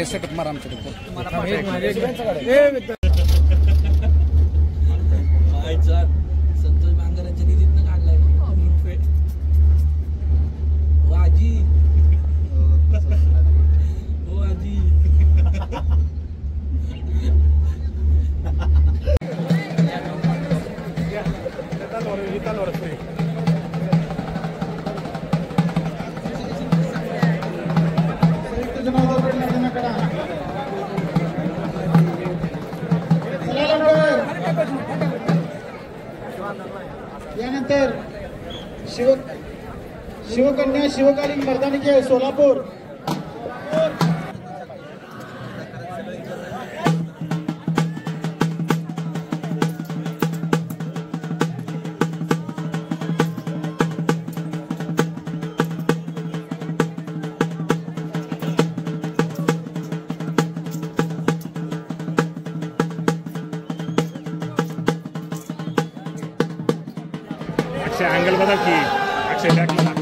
Setup मारा आमच्याकडे संतोष बांगरांच्या निधीतनं काढलाय आजी हो आजी यानंतर शिवकन्या शिवकालीन मर्दानी के सोलापूर अँगल बदल की अक्षय बॅकला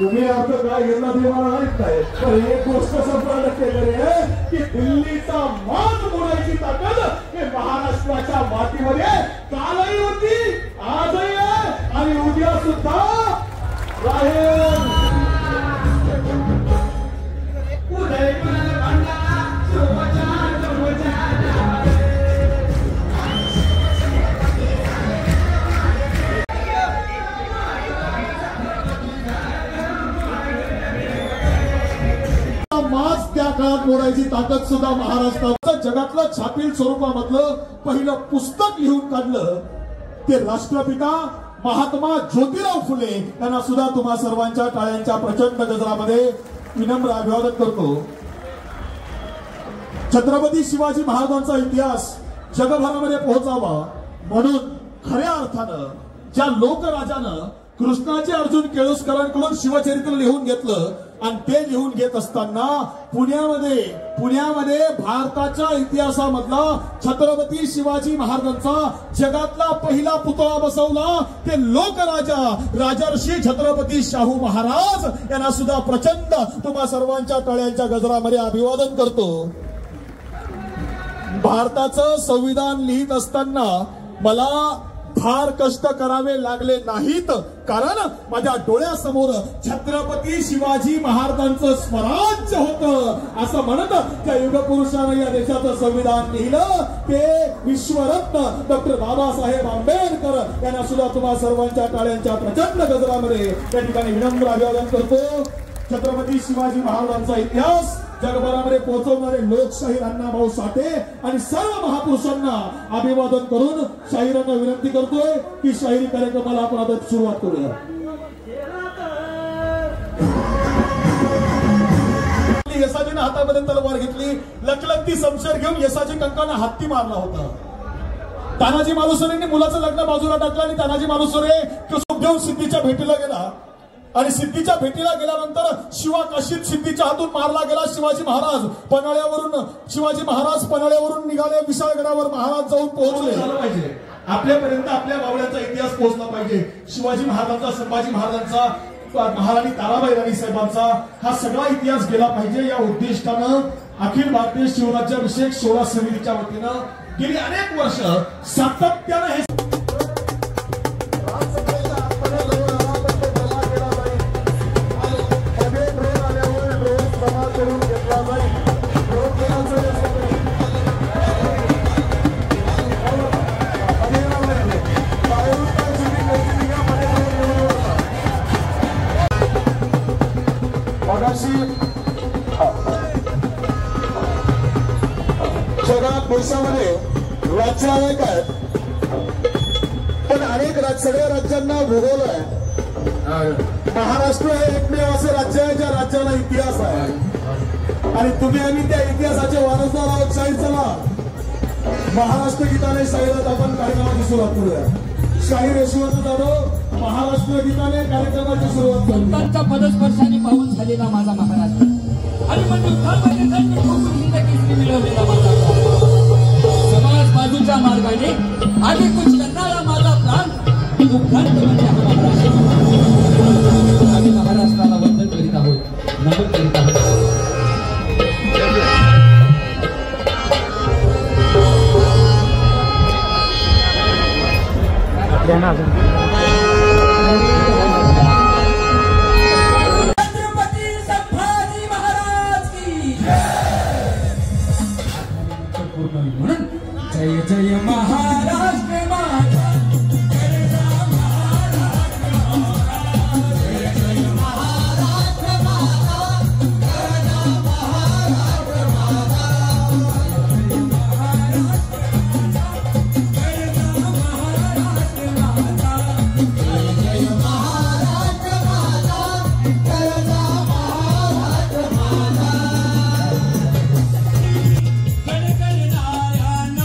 तुम्ही अर्थ काय घेतला ते मला माहित नाही, पण एक गोष्ट 100% खरी आहे की दिल्लीचा मान मोडायची ताकद हे महाराष्ट्राच्या मातीमध्ये कालही होती, आजही आहे आणि उद्या सुद्धा राहील. त्या काळात मोडायची ताकद सुद्धा महाराष्ट्राचं जगातलं छापील स्वरूपामधलं पहिलं पुस्तक लिहून काढलं ते राष्ट्रपिता महात्मा ज्योतिराव फुले यांना सुद्धा तुम्हा सर्वांच्या टाळ्यांच्या प्रचंड गजरामध्ये विनम्र अभिवादन करतो. छत्रपती शिवाजी महाराजांचा इतिहास जगभरामध्ये पोहोचावा म्हणून खऱ्या अर्थानं ज्या लोकराजानं कृष्णाचे अर्जुन केळुसकरांकडून शिवचरित्र लिहून घेतलं आणि ते लिहून घेत असताना पुण्यामध्ये भारताच्या इतिहासामधला छत्रपती शिवाजी महाराजांचा जगातला पहिला पुतळा बसवला ते लोकराजा राजर्षी छत्रपती शाहू महाराज यांना सुद्धा प्रचंड तुम्हा सर्वांच्या टाळ्यांच्या गजरामध्ये अभिवादन करतो. भारताचं संविधान लिहित असताना मला फार कष्ट करावे लागले नाहीत, कारण माझ्या डोळ्यासमोर छत्रपती शिवाजी महाराजांचं स्वराज्य होतं असं म्हणत त्या युगपुरुषानं या देशाचं संविधान लिहिलं ते विश्वरत्न डॉक्टर बाबासाहेब आंबेडकर यांना सुद्धा तुम्हा सर्वांच्या टाळ्यांच्या प्रचंड गजरामध्ये या ठिकाणी विनम्र अभिवादन करतो. छत्रपती शिवाजी महाराजांचा इतिहास जगभरामध्ये पोहोचवणारे लोकशाहीर अण्णाभाऊ साठे आणि सर्व महापुरुषांना अभिवादन करून शाहिरांना विनंती करतोय की शाहिरी कार्यक्रमाला आपण आता सुरुवात करूया. येसाजीने हातामध्ये तलवार घेतली, लखलखती समशेर घेऊन येसाजी कंकाना हत्ती मारला होता. तानाजी मालुसरेंनी मुलाचं लग्न बाजूला टाकलं आणि तानाजी मालुसरे सुख घेऊन सिद्धीच्या भेटीला गेला आणि सिद्धीच्या भेटीला गेल्यानंतर शिवा काशीत सिद्धीच्या हातून मारला गेला. शिवाजी महाराज पन्हाळ्यावरून निघाले, विशाळगडावर महाराज जाऊन पोहोचले. आपल्यापर्यंत आपल्या मावळ्याचा इतिहास पोहोचला पाहिजे. शिवाजी महाराजांचा, संभाजी महाराजांचा, महाराणी ताराबाई राणी साहेबांचा हा सगळा इतिहास गेला पाहिजे. या उद्दिष्टानं अखिल भारतीय शिवराज्याभिषेक सोहळा समितीच्या वतीनं गेली अनेक वर्ष सातत्यानं हे जगात देशामध्ये राज्य अनेक आहेत, पण अनेक सगळ्या राज्यांना भूगोल आहे. महाराष्ट्र हे एकमेव असं राज्य आहे ज्या राज्याला इतिहास आहे आणि तुम्ही आम्ही त्या इतिहासाचे वारसदार आहोत. शाहीर चला महाराष्ट्र गीताने शाहिरात आपण कार्यक्रमाची सुरुवात करूया. शाहीर यशवंत जाधव महाराष्ट्र गीताने कार्यक्रमाची सुरुवात करू. त्यांच्या पदस्पर्शाने पाहून झालेला माझा महाराष्ट्र आणि मग मिळवलेला माझा समाज बाजूच्या मार्गाने आधी कुछ करणारा माझा प्राण दुःखांत म्हणजे हा महाराष्ट्र. आम्ही महाराष्ट्राला वंदन करीत आहोत, नमन करीत आहोत. जय जय महाराष्ट्र माझा, जय जय महाराष्ट्र माझा, जय जय महाराष्ट्र माझा, जय जय महाराष्ट्र माझा, जय जय महाराष्ट्र माझा, जय जय महाराष्ट्र माझा, जय जय महाराष्ट्र माझा. कण कण नारायण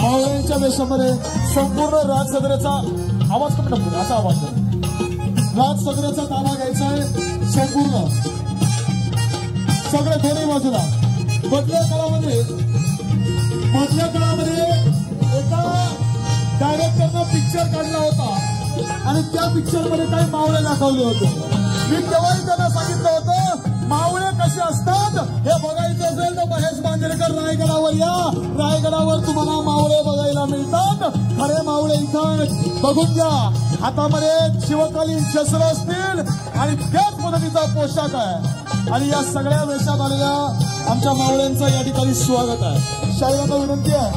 मावळ्यांच्या वेशामध्ये संपूर्ण राजसदरेचा आवाज कमी नको, असा आवाज राजसदरेचा ताबा घ्यायचा आहे संपूर्ण सगळ्या दोन्ही बाजूला. मधल्या काळामध्ये एका डायरेक्टरनं पिक्चर काढला होता आणि त्या पिक्चर मध्ये काही मावळे दाखवले होते. मी तेव्हाही त्यांना सांगितलं होतं मावळे कसे असतात हे बघायचं असेल तर महेश बांदेरकर रायगडावर या. रायगडावर तुम्हाला मावळे बघायला मिळतात. खरे मावळे इथं बघून घ्या. हातामध्ये शिवकालीन शस्त्र असतील आणि त्याच पद्धतीचा पोशाख आहे आणि या सगळ्या वेशात आलेल्या आमच्या मावळ्यांचं या ठिकाणी स्वागत आहे. शाहीरांना विनंती आहे,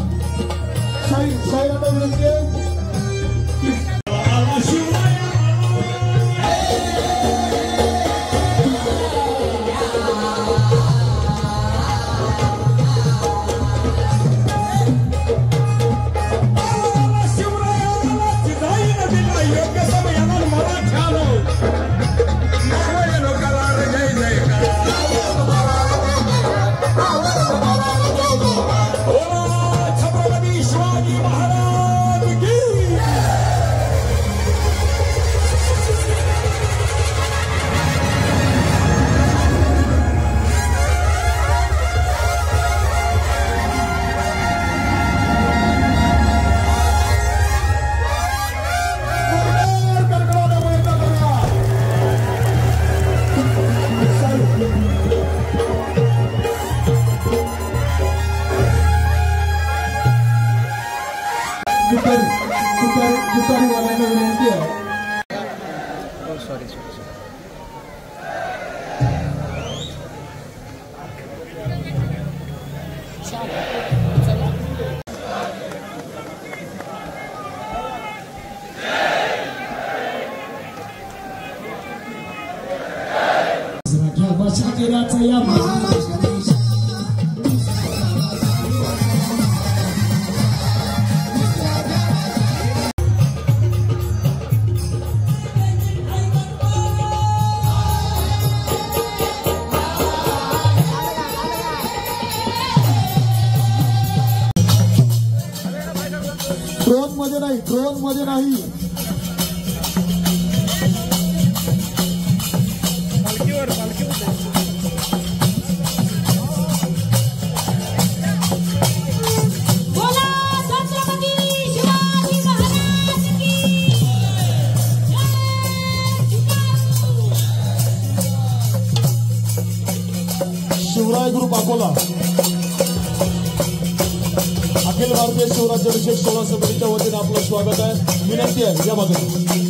शाहीरांना विनंती आहे. तुतारीवाल्यांना विनंती आहे. सॉरी ड्रोन मध्ये नाही शिवराय ग्रुप अकोला अखिल भारतीय शिवराज्याभिषेक सोहळा समितीच्या वतीने आपलं स्वागत आहे. विनंती आहे या बाजूला.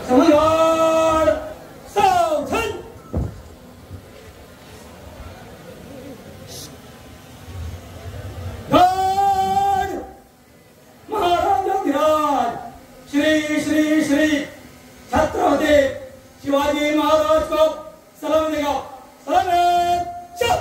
समाधान सावधान ध्यान महाराज ध्यान श्री श्री श्री छत्रपति शिवाजी महाराज को सलाम देगा सलाम चल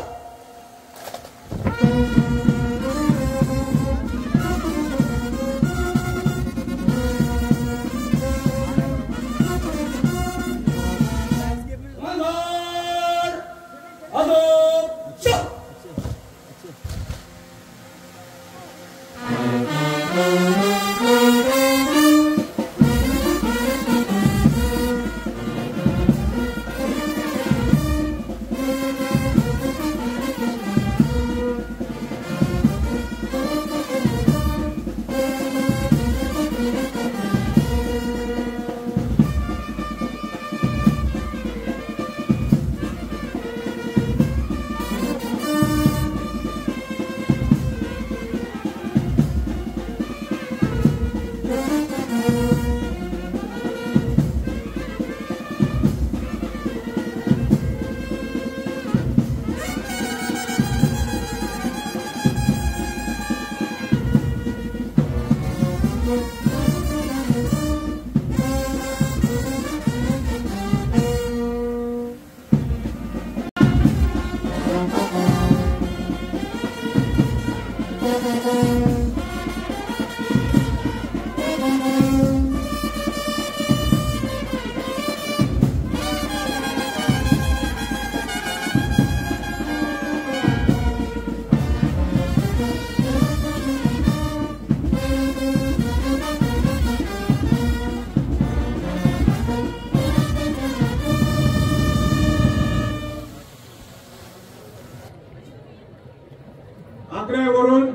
आग्र्यावरून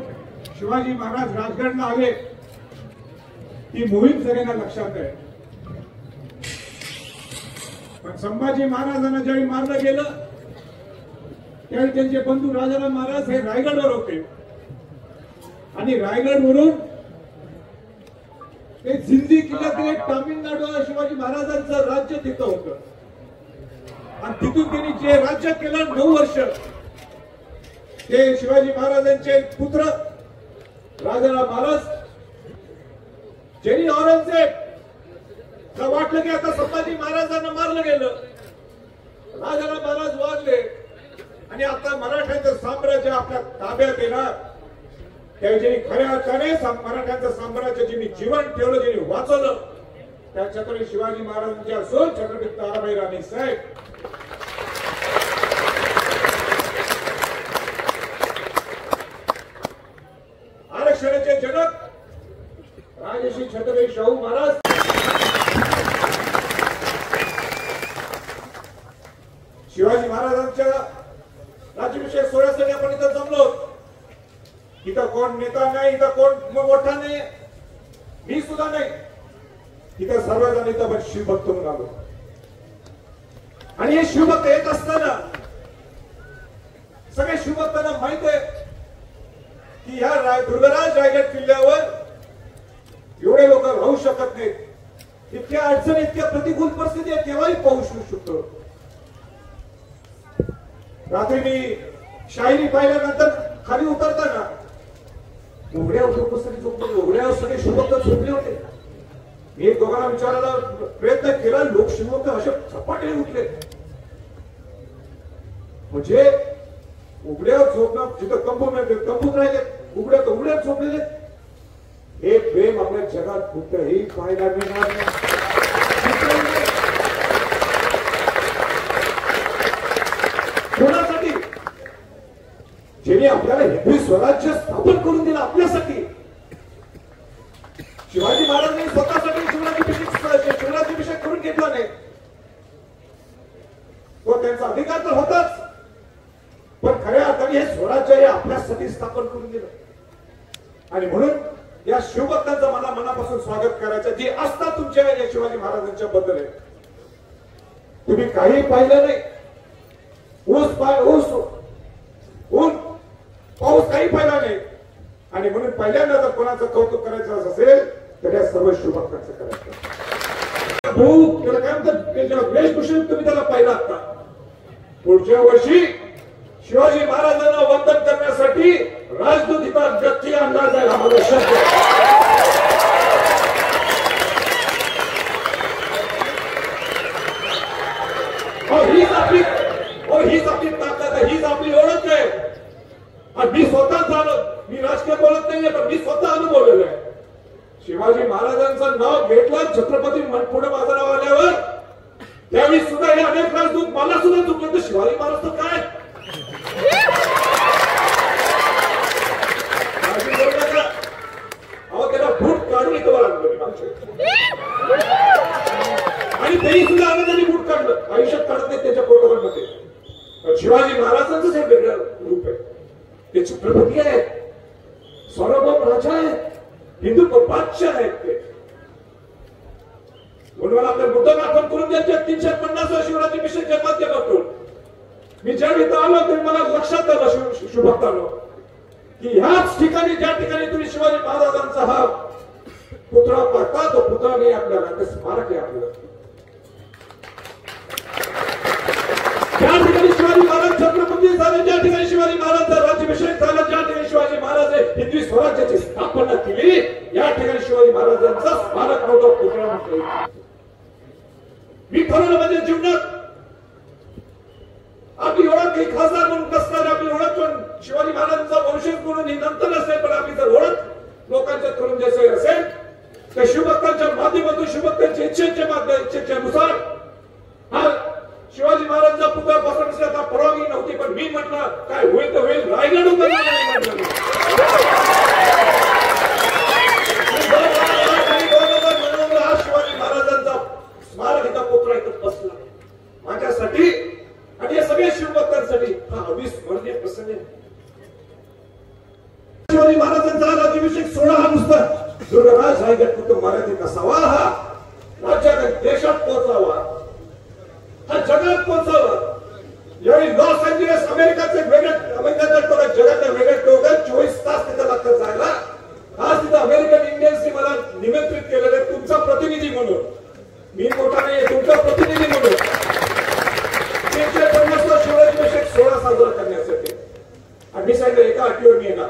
शिवाजी महाराज राजगडला आले ही मोहीम सगळ्यांना लक्षात आहे. पण संभाजी महाराजांना ज्यावेळी मारलं गेलं त्यावेळी त्यांचे बंधू राजाराम महाराज हे रायगडवर होते आणि रायगडवरून ते जिंदी किल्ल्यातील तामिळनाडू शिवाजी महाराजांचं राज्य तिथं होतं आणि तिथून त्यांनी जे राज्य केलं 9 वर्ष ते शिवाजी महाराजांचे पुत्र राजाराम महाराज ज्यांनी औरंगजेब वाटलं की आता संभाजी महाराजांना मारलं गेलं राजाराम महाराज वागले आणि आता मराठ्यांचं साम्राज्य आपल्या ताब्यात येणार त्यावेळी ज्यांनी खऱ्या अर्थाने मराठ्यांचं साम्राज्य ज्यांनी जीवन ठेवलं ज्यांनी वाचवलं त्या छत्रपती शिवाजी महाराजांचे असो छत्रपती ताराबाई राणी साहेब. आरक्षणाचे जनक राजश्री छत्रपती शाहू महाराज शिवाजी महाराजांच्या राज्याभिषेक सोहळ्यासाठी आपण इथं जमलो. इथं कोण नेता नाही, इथं कोण मोठा नाही, मी सुद्धा नाही. इथं सर्वजण इथं शिवभक्त म्हणून आलो. आणि हे शिवभक्त येत असताना सगळे शिवभक्तांना माहित आहे की ह्या दुर्गराज रायगड किल्ल्यावर एवढे लोक राहू शकत नाहीत. इतक्या अडचणी, इतक्या प्रतिकूल परिस्थिती केव्हाही पाहू शकतो. रात्री मी शाहिरी पाहिल्यानंतर खाली उतरताना उघड्यावर झोपण्यासाठी झोपले, उघड्यावर सगळे शिवभक्त झोपले होते. मी दोघांना विचारायला प्रयत्न केला, लोक शिवभक्त असे झपाटे उठले. म्हणजे उघड्यावर झोपणं, जिथं कंपून राहिले, उघड्यात झोपलेले. हे प्रेम आपल्या जगात कुठेही पाहायला मिळणार नाही. कोणासाठी? ज्यांनी आपल्याला हिंदवी स्वराज्य स्थापन करून दिलं, आपल्यासाठी. शिवाजी महाराजांनी स्वतःसाठी शिवराज्याभिषेक करून घेतला नाही. तो त्यांचा अधिकार तर होताच, पण खऱ्या अर्थाने हे स्वराज्य हे आपल्यासाठी स्थापन करून दिलं. आणि म्हणून या शिवभक्तांचं मला मनापासून स्वागत करायचं. जी आस्था तुमच्या या शिवाजी महाराजांच्या बद्दल आहे. तुम्ही काही पाहिलं नाही, ऊन पाऊस काही पाहिला नाही. आणि म्हणून पहिल्यांदा जर कोणाचं कौतुक करायचं असेल तर या सर्व शिवभक्तांचं करायचं. भूक त्याला काय म्हणतात, वेशभूषेत तुम्ही त्याला पाहिला आता. पुढच्या वर्षी शिवाजी महाराजांना वंदन करण्यासाठी राजदूत इथं व्यक्ती आणला जाईल. आम्हाला शक्य हीच आपली ताकद आहे, हीच आपली ओळख आहे. आणि मी स्वतः झालो, मी राजकीय बोलत नाहीये, पण मी स्वतः अनुभवलेलं आहे. शिवाजी महाराजांचं नाव घेतलं छत्रपती पुढे माझं नाव आल्यावर, त्यावेळी सुद्धा हे अनेक राजदूत मला सुद्धा चुकलं तर शिवाजी महाराज तर काय त्याला फूट काढून इथं आणलं. आणि तेही सुद्धा आम्ही त्यांनी फूट काढलं. आयुष्यात काढत नाही त्याच्या प्रोटोकॉलमध्ये. शिवाजी महाराजांचंच हे वेगळं रूप आहे. ते छत्रपती आहेत, सार्वभौम राजा आहेत, हिंदू बादशाह आहेत ते. म्हणून मला आपल्या मुद्दा आठवण करून द्यायचे 350 शिवराज्याभिषेकच्या माध्यमातून मी ज्यावेळी इथं आलो तरी मला लक्षात आलं शिवभक्तांनो की ह्याच ठिकाणी, ज्या ठिकाणी तुम्ही शिवाजी महाराजांचा हा पुतळा पाहता, तो पुतळा नाही आपल्याला, ते स्मारक आहे आपल्याला. ज्या ठिकाणी शिवाजी महाराज छत्रपती झाले, ज्या ठिकाणी शिवाजी महाराजांचा राज्याभिषेक झाला, ज्या ठिकाणी शिवाजी महाराज हिंदवी स्वराज्याची स्थापना केली, या ठिकाणी शिवाजी महाराजांचा स्मारक नव्हतं, पुतळा म्हटलं. मी ठरवलं माझ्या जीवनात आपली ओळख काही खासदार म्हणून नसणार, आपली ओळख पण शिवाजी महाराजांचा वंशज म्हणून ही नंतर असेल, पण आपली जर ओळख लोकांच्या करून द्यायची असेल तर शिवभक्तांच्या माध्यमातून, शिवभक्तांच्या इच्छेनुसार हा शिवाजी महाराजांचा पुतळा बसवण्याची आता परवानगी नव्हती. पण मी म्हटलं काय होईल तर होईल, रायगड हा शिवाजी महाराजांचा स्मारक इथं पुतळा इथं बसला माझ्यासाठी आणि या सगळ्या शिवभक्तांसाठी हा अविस्मरणीय प्रसंग आहे. शिवाजी महाराजांचा राज्याभिषेक सोहळा हा नुसता दुर्गराज रायगड कुटुंब मर्यादित नसावा, हा राज्यात देशात पोहोचावा, हा जगात पोहोचावा. यावेळी लॉस एंजेलिस अमेरिकाचे वेगळे जगातल्या वेगळे टोक 24 तास तिथे लागतात जायला. आज तिथे अमेरिकन इंडियन्सनी मला निमंत्रित केलेलं आहे तुमचा प्रतिनिधी म्हणून. मी मोठा नाही, तुमचा प्रतिनिधी म्हणून 350 शिवराज्याभिषेक सोहळा साजरा करण्यासाठी. आणि मी सांगितलं एका अटीवर मी येणार.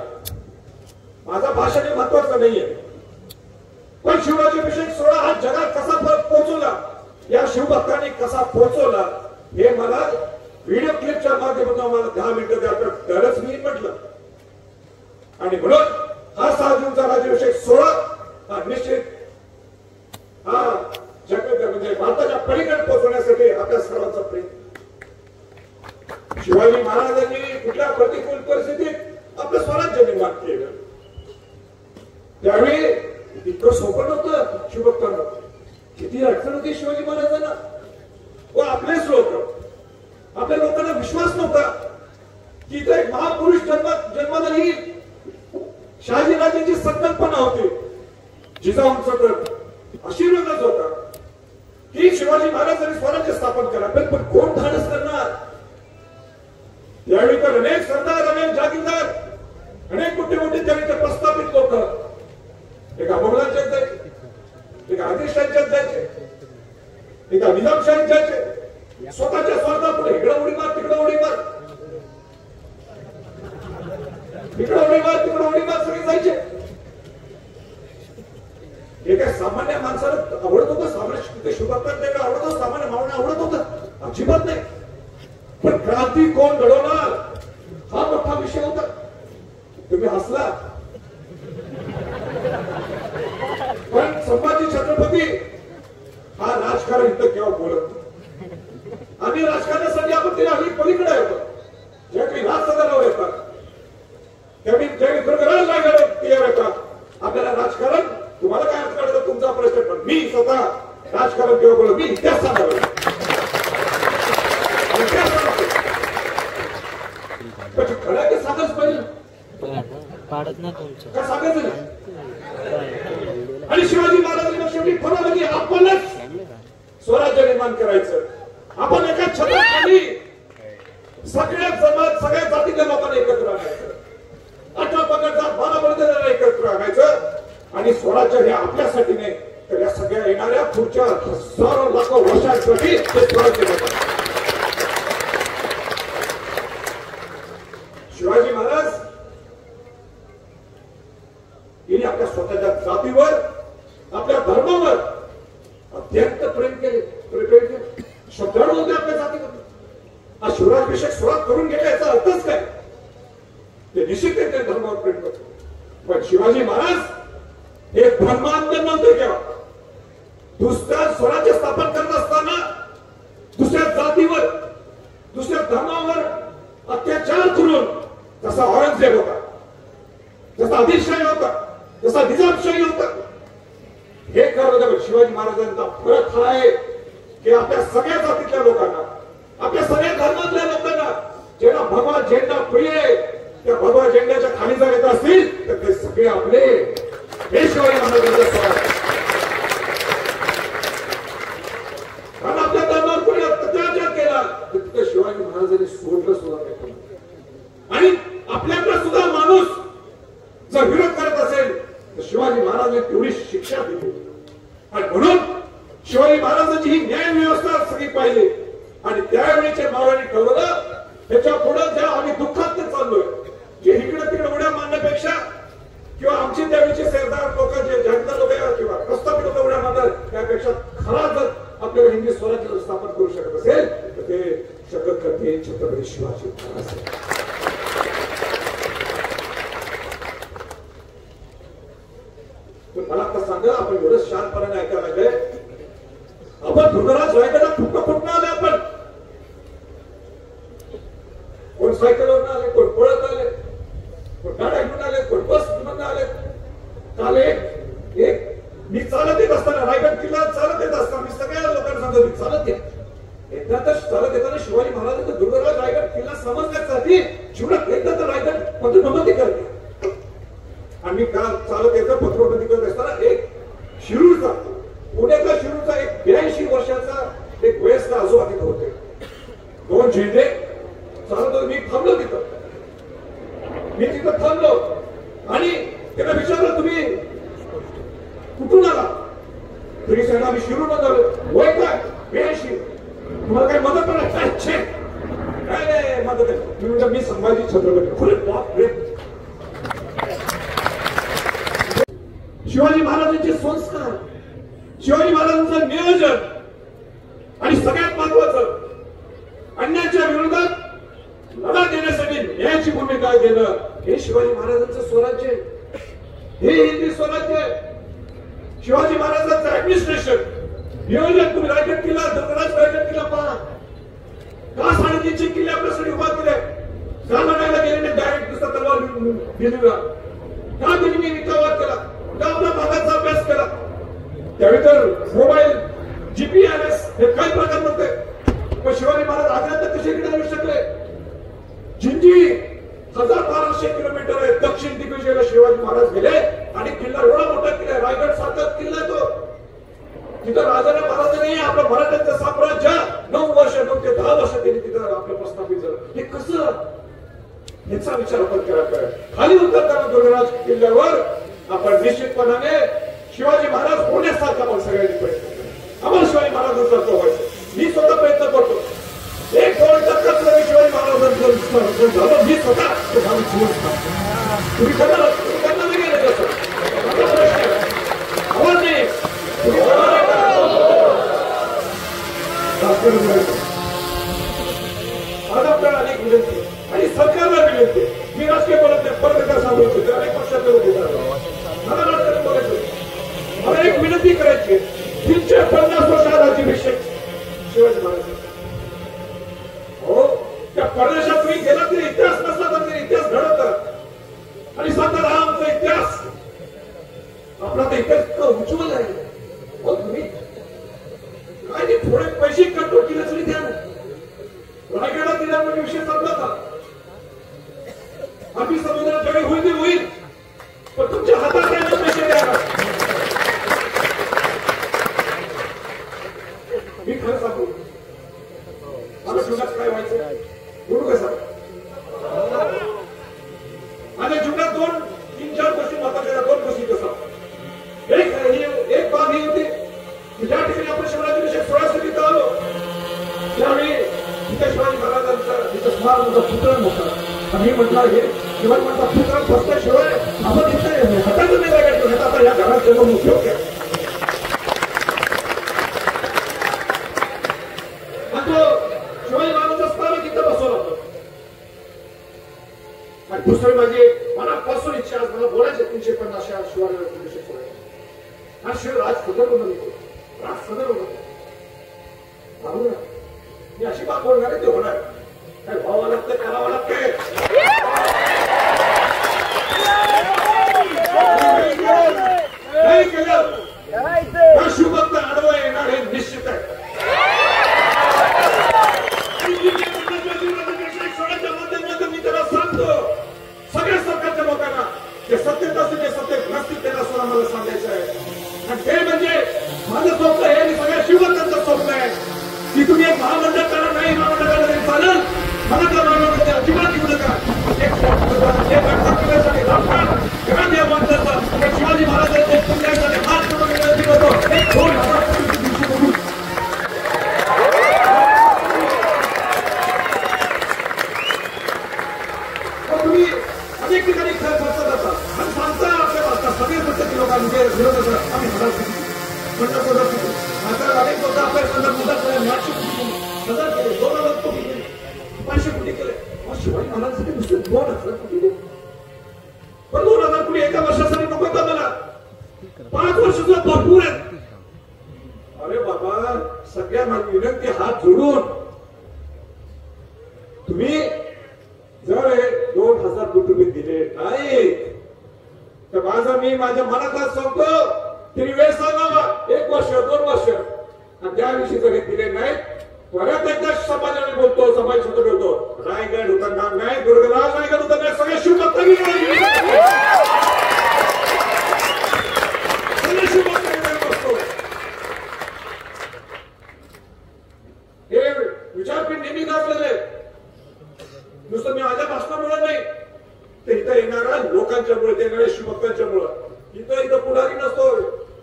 माझा भाषण हे महत्वाचं नाहीये, पण शिवराज्याभिषेक सोहळा हा जगात कसा पोहोचवला, या शिवभक्तांनी कसा पोहोचवला हे मला व्हिडिओ क्लिपच्या माध्यमातून मला 10 मिनिटं द्या तरच मी म्हटलं. आणि म्हणून हा 6 जूनचा राज्याभिषेक सोहळा हा निश्चित हा जगात म्हणजे भारताच्या पलीकडे पोहोचवण्यासाठी आपल्या सर्वांचा प्रयत्न. शिवाजी महाराजांनी कुठल्या प्रतिकूल परिस्थितीत आपलं स्वराज्य निर्माण केलं, त्यावेळी इतकं सोपं नव्हतं शिवभक्तांना. किती अडचण होती शिवाजी महाराजांना. व आपलेच लोक, आपल्या लोकांना विश्वास नव्हता की इथं एक महापुरुष जन्माला येईल. शहाजीराजांची संकल्पना होती, जिजाऊंचा तर आशीर्वादच होता की शिवाजी महाराजांनी स्वराज्य स्थापन करा. पण कोण धाडस करणार. त्यावेळी तर अनेक सरदार, अनेक जागीरदार, अनेक मोठे मोठे त्यावेळी प्रस्थापित लोक एका मोगलांच्यात जायचे, एका आदिलशाहीच्यात जायचे, एका निजामशाहीत जायचे. स्वतःच्या स्वार्थापुढे इकडं उडी मार, तिकडं उडी मार, इकडं उडी मार, तिकडं उडी मार, सगळे जायचे. एका सामान्य माणसाला आवडत होतं, सामान्य शिवभक्तांना आवडत होतं, सामान्य मावळ्यांना आवडत होतं, अजिबात नाही. पण क्रांती कोण घडवणार हा मोठा विषय होता. तुम्ही हसला, पण संभाजी छत्रपती हा राजकारण इथं केव्हा बोलत नाही. आम्ही राजकारणासाठी आपण तिला हल्ली पलीकडे येतो. ज्यावेळी राजसदनावर येतात, त्यावेळी दुर्गराज रायगड येतात. आपल्याला राजकारण तुम्हाला काय अर्थ काढतो तुमचा प्रश्न, पण मी स्वतः राजकारण केव्हा बोलत, मी इतिहास सांगावं, खडा की सांगाच पाहिजे का सांगायचं नाही. आणि शिवाजी महाराजांनी शेवटी ठरवलं की आपणच स्वराज्य निर्माण करायचं. आपण एका छत्राखाली सगळ्या जमात, सगळ्या जातीच्या लोकांना एकत्र आणायचं, 18 पगड जात 12 बळीराजांना एकत्र आणायचं. आणि स्वराज्य हे आपल्यासाठी नाही तर या सगळ्या येणाऱ्या पुढच्या हजारो लाखो वर्षांसाठी ते स्वराज्य होतं. शिवाजी महाराज यांनी आपल्या स्वतःच्या जातीवर, आपल्या धर्मावर अत्यंत प्रेम केले. श्रद्धाळू होते आपल्या जातीवर. हा शिवराज्याभिषेक सुरुवात करून गेला याचा अर्थच काय. ते निश्चित त्या धर्मावर प्रेम करतो. पण शिवाजी महाराज हे धर्मांध नव्हते. केव्हा दुसऱ्या स्वराज्य स्थापन करत असताना दुसऱ्या जातीवर, दुसऱ्या धर्मावर अत्याचार करून, जसा औरंगजेब होता, जसा आदिलशाही होता, जसा निजामशाही होता, हे करत होतं. शिवाजी महाराजांचा फरक हा आहे की आपल्या सगळ्या जातीतल्या लोकांना, आपल्या सगळ्या धर्मातल्या लोकांना ज्यांना भगवा झेंडा प्रिय आहे, त्या भगवा झेंड्याच्या खाली जर येत असतील तर ते सगळे आपले. हे शिवाजी महाराजांचं स्वराज्य. कारण आपल्या धर्मावर कोणी अत्याचार केला तर तिथे शिवाजी महाराजांनी सोडलं सुद्धा नाही. आणि आपल्याकडे सुद्धा माणूस जर विरोध करत असेल तर शिवाजी महाराजांनी तेवढी शिक्षा दिली. आणि म्हणून शिवाजी महाराजांची ही न्याय व्यवस्था सगळी पाहिली. आणि त्यावेळीचे मावळ्यांनी ठरवलं त्याच्या पुढे ज्या आम्ही दुःखात चाललोय, जे इकडे तिकडे उड्या मारण्यापेक्षा, किंवा आमची त्यावेळीचे सरदार लोक, जे जागीरदार लोक किंवा प्रस्थापित लोक उड्या मारतात, त्यापेक्षा खरा जर आपल्याला हिंदी स्वराज्य स्थापन करू शकत असेल तर ते शकत करते छत्रपती शिवाजी महाराज. मला आता सांगा, आपण एवढं शांतपणाने ऐकायला लागले. आपण दुर्गराज रायगडला कुठं आले. आपण कोण सायकलवर आले, कोण पळत आले, कोण गाड्या घेऊन आले, कोण बस घेऊन आले. काल एक मी चालत येत असताना, रायगड किल्ला चालत येत असताना मी सगळ्या लोकांना सांगतो, मी चालत येत. एकदा तर चालत येताना शिवाजी महाराजांचा दुर्गराज रायगड किल्ला समजण्यासाठी जीवनात एकदा तर रायगड पदनमती करते. आम्ही काल चालत येतं पत्रबंदी करत असताना एक शिरूरचा, पुण्याचा शिरूरचा एक 82 वर्षाचा एक वयस्कर आजोबा तिथं होते. 2 झेंडे चालत होते. मी थांबलो तिथं. मी तिथं थांबलो आणि त्यांना विचारलं, तुम्ही कुठून आला? तरी सांगा आम्ही शिरूरमध्ये आलो. वय काय? 82. तुम्हाला काही मदत करायची? काय नाही मदत आहे. मी म्हणजे मी संभाजी छत्रपती. बाप रे. शिवाजी महाराजांचे संस्कार, शिवाजी महाराजांचं नियोजन आणि सगळ्यात महत्वाचं अन्यायाच्या विरोधात लढा देण्यासाठी न्यायाची भूमिका घेणं, हे शिवाजी महाराजांचं स्वराज्य, हे हिंदी स्वराज्य. शिवाजी महाराजांचं ऍडमिनिस्ट्रेशन, नियोजन. तुम्ही रायगड किल्ला, दुर्गराज रायगड किल्ला पहा. का 3.5 किल्ले आपल्यासाठी उभा केले? का लढायला गेले नाही डायरेक्ट नुसता तलवार दिलेला? का त्यांनी निकावाद केला? का आपल्या भागाचा अभ्यास केला? त्यावेळी तर मोबाईल जीपीआरएस हे काही प्रकार नव्हते. पण शिवाजी महाराज आग्र्यात कसे किनारे शकले? जिंजी 1200 किलोमीटर आहे दक्षिण दिग्विजयला शिवाजी महाराज गेले आणि किल्ला एवढा मोठा किल्ला आहे, रायगड सारखाच किल्ला आहे तो. तिथं राजाने महाराजांनी आपलं मराठ्यांचं साम्राज्य 9 वर्ष 9 ते 10 वर्ष त्यांनी तिथं आपलं प्रस्थापित झालं. हे कसं? याचा विचार आपण केला पाहिजे. खाली उतरताना दुर्गराज किल्ल्यावर आपण निश्चितपणाने शिवाजी महाराज होण्यासारखा आपण सगळ्यांनी प्रयत्न केला. आम्हाला शिवाजी महाराजांसारखं व्हायचं. मी स्वतः प्रयत्न करतो. 1-2 टक्का जरी शिवाजी महाराजांचं झालं मी स्वतः तुम्ही करणार नाही गेले तसं आवाज नाही. आज आपल्याला अनेक विनंती आणि सरकारला विनंती. मी राजकीय बोलत नाही, परत सांगू इच्छितो. अनेक पक्षातले लोक मला राजकारण बोलायचं. मला एक विनंती करायची. 350 वर्ष राज्याभिषेक शिवाजी महाराज. हो त्या परदेशात तुम्ही गेला तरी इतिहास नसला तर इतिहास घडवतात आणि सांगतात हा आमचा इतिहास. आपला तर इतिहास इतका उज्ज्वल आहे. हो तुम्ही काय ते थोडे पैसे कंट्रोल केले तरी द्या. रायगडा किल्ल्यामध्ये विषय संपला का? आम्ही समुद्रात जरी होईल ते होईल, पण तुमच्या हातात द्यायला पैसे द्या. मी खरं सांगू माझ्या जीवनात काय व्हायचं बोलू का सांग. माझ्या जीवनात 2-3-4 गोष्टी महत्वाच्या. 2 गोष्टी कसं एक बाब ही होती की ज्या ठिकाणी आपण शिवराज्याभिषेक सोहळ्यासाठी इथं आलो त्यावेळी तिथे शिवाजी महाराजांचा तिथं स्मारक पुतळा होता. मी म्हटलं हे शिवाजी महाराज पुतळा बसल्याशिवाय आपण इथे हाताचं नाही लागायचं. आता या घरात जन्म उपयोग घ्या. शिवाजी महाराजांचा स्मारक इथं बसवलं होतं. आणि दुसरी माझी मनापासून इच्छा आज मला बोलायचे 350 शिवाजी सोहळ्यात. हा शिव राज सदर बनवतो. राज सदर बनवतो. मी अशी बात बोलणार आहे ते होणार. काय व्हावं लागतं करावं लागतंय. नाही केलं हा शिवभक्त आडवा येणार हे निश्चित आहे. मी त्याला सांगतो सगळ्या सरकारच्या लोकांना ते सत्तेत असेल ते सत्तेत नसतील त्याला सुद्धा मला सांगायचं आहे. आणि ते म्हणजे माझं स्वप्न आहे आणि सगळ्या शिवभक्तांचं स्वप्न आहे की तुम्ही एक महामंडळ करा. नाही महामंडळ करा तरी चालेल. मला त्या महामंडळाचे अजिबात घेऊ नका. शिवाजी महाराजांचे पुण्यासाठी हात विनंती करतो. 2,000 तुम्ही अनेक ठिकाणी खेळ करता जातात आणि सांगता आपल्या वाचतात सगळे पद्धती लोकांचे विरोध असतात. आम्ही म्हणतात आता अनेक लोक आपल्या संदर्भ मदत केले. 800 कोटी केले. 2,000 कोटी केले. 500 कोटी केले. शिवाजी महाराजांसाठी नुसते 2,000 कोटी दिले. पण 2,000 कोटी एका वर्षासाठी नको का मला? 5 वर्ष सुद्धा भरपूर आहेत. अरे बाबा सगळ्यांना विनंती हात जोडून तुम्ही जर 2,000 कोटी रुपये दिले नाही तर माझा मी माझ्या मनातला सांगतो तरी वेळ सांगावा. 1 वर्ष 2 वर्ष आणि त्या दिवशी जरी दिले नाही परत एकदा समाजाने बोलतो समाज स्वतः बोलतो रायगड उतरणार नाही. दुर्गराज रायगड उतरणार. सगळ्या शिवभक्तांनी हे विचारपीठ नेहमी गाजलेले. नुसतं मी माझ्या भाषणामुळे नाही तर इथं येणाऱ्या लोकांच्या मुळे येणाऱ्या शिवभक्तांच्या मुळे. इथं पुढारी नसतो.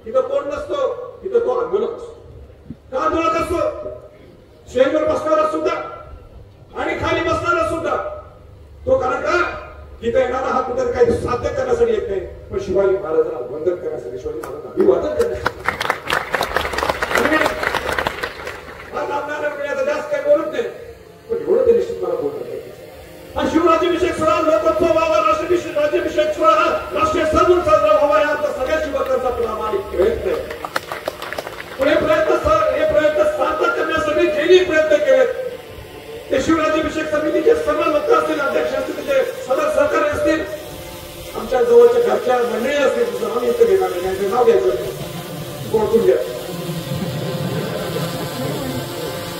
इथं कोण नसतो. इथं तो आंदोलक असतो. का आंदोलक असतो? स्टेजवर बसणारा सुद्धा आणि खाली बसणारा सुद्धा तो. कारण का इथं येणारा हा कुठे काही साध्य करण्यासाठी येत नाही पण शिवाजी महाराजांना वंदन करण्यासाठी शिवाजी महाराजांना अभिवादन करण्यासाठी. जास्त काही बोलत नाही पण एवढं ते निश्चित मला बोलत नाही. आणि शिवराज्याभिषेक सोहळा लोकोत्सव व्हावा. राज्याभिषेक सोहळा राष्ट्रीय सण म्हणून साजरा व्हावा या आमचा सगळ्या शिवभक्तांचा प्रामाणिक प्रयत्न आहे. पण हे प्रयत्न सार्थक करण्यासाठी ज्यांनी प्रयत्न केलेत ते शिवराज्याभिषेक समितीचे सर्व लोक असतील. अध्यक्ष असतील त्याचे सदर सहकारी असतील. आमच्या जवळच्या घरच्या मंडळी असतील. आम्ही इथं घेणार नाही नाव घ्यायचं ओळखून घ्या.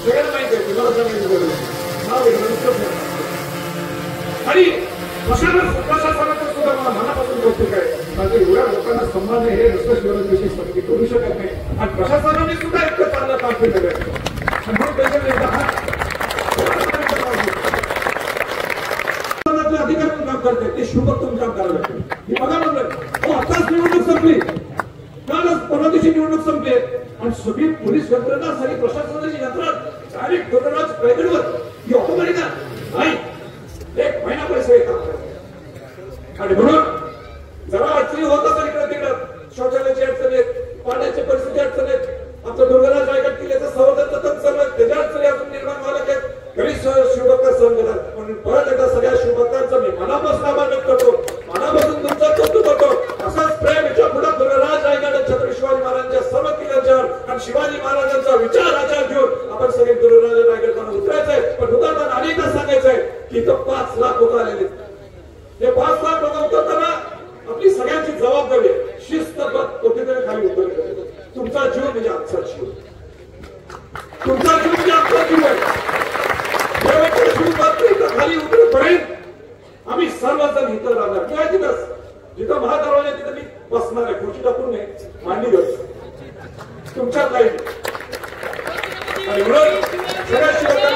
सगळ्यांना माहिती आहे तुम्हाला सांगायचं नाव आणि प्रशासनाचं सुद्धा मला मनापासून कौतुक आहे. कारण एवढ्या लोकांना सन्मान हे नुसतं शिवराज्याची समिती करू शकत नाही आणि प्रशासनाने सुद्धा इतकं चांगलं काम केलेलं आहे. अधिकारी काम करतात ते शुभोत्तम काम करायला लागते. मी बघा म्हणलं आताच निवडणूक संपली, कालच परवा दिवशी निवडणूक संपली आणि सगळी पोलीस यंत्रणा सगळी प्रशासनाची यंत्रणा डायरेक्ट गणराज पैगडवर ही ऑटोमॅटिक नाही. एक महिना पैसे येतात आणि म्हणून जरा अडचणी होत असेल इकडे तिकडं, शौचालयाची अडचण आहेत, पाण्याची परिस्थिती अडचण आहेत, आमचं दुर्गराज रायगड किल्ल्याचं संवर्धन सतत चालू आहे, त्याच्या अडचणी अजून निर्माण व्हायला आहेत. घरी शिवभक्त सहन करतात. म्हणून परत एकदा सगळ्या शिवभक्तांचं मी मनापासून आभार व्यक्त करतो, मनापासून तुमचं कौतुक करतो. असाच प्रेम याच्या पुढे दुर्गराज रायगड छत्रपती शिवाजी महाराजांच्या सर्व किल्ल्यांच्यावर आणि शिवाजी महाराजांचा विचार आचार घेऊन आपण सगळे दुर्गराज रायगड उतरायचंय. पण उतरताना अनेकदा सांगायचंय की इथं 5 लाख लोक आलेले. हे 5 लाख लोक उतरताना आपली सगळ्यांची जबाबदारी आहे शिस्तबद्ध कुठेतरी खाली उतरले. तुमचा जीव म्हणजे आमचा जीव, तुमचा जीव म्हणजे आमचा जीव आहे. खाली उतरेपर्यंत आम्ही सर्वजण इथं राहणार. मी आहे तिथंच, जिथं महादरवाजा तिथं मी बसणार आहे. खुर्ची टाकून नाही मांडली जाऊ तुमच्यात नाही. आणि म्हणून सगळ्या